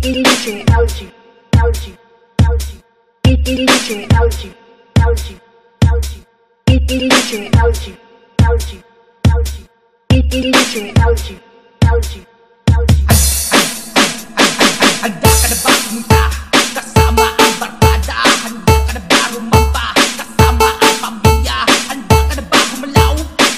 DJ LG, LG, LG, DJ LG, LG, LG, DJ LG, LG, LG, DJ LG, LG, LG. Handa ka na ba pumunta? Kasama ang barkada. Handa ka na ba rumampa? Kasama ang pamilya. Handa ka na ba humalaw?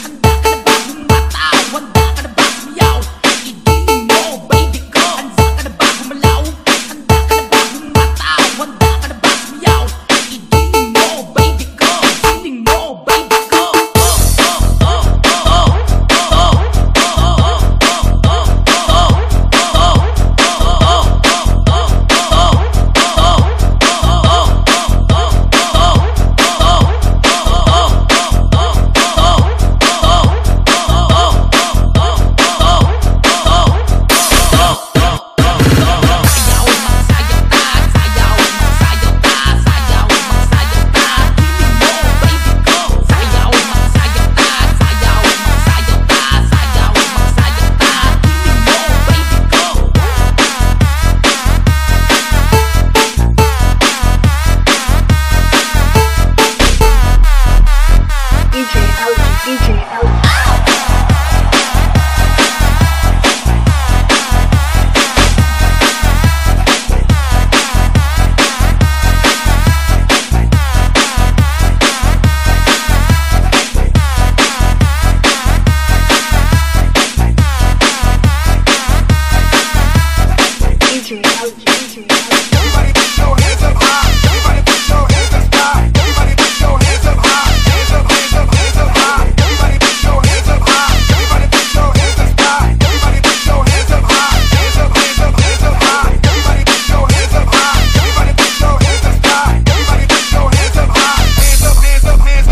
Handa ka na ba humataw? Handa ka na ba sumiyaw? Igiling mo, baby ko. Handa ka na ba humalaw? Handa ka na ba humataw? Handa ka na ba sumiyaw? Igiling mo, baby ko. Igiling mo, baby ko. Everybody put your hands up high. Everybody put your hands up high. Everybody put your hands up high. Hands up, hands up, hands up high. Everybody put your hands up high. Everybody put your hands up high. Everybody put your hands up high. Hands up, hands up, hands up high. Everybody put your hands up high. Everybody put your hands up high. Everybody put your hands up high. Hands up, hands up, hands up high.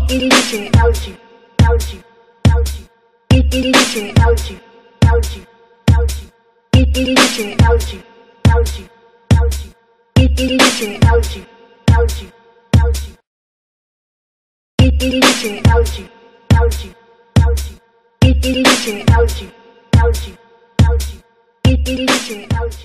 DJ LG, LG, LG, DJ LG, LG, LG, DJ LG, LG, LG, DJ LG, LG, LG, DJ LG, LG, LG, DJ LG, LG, LG, DJ LG.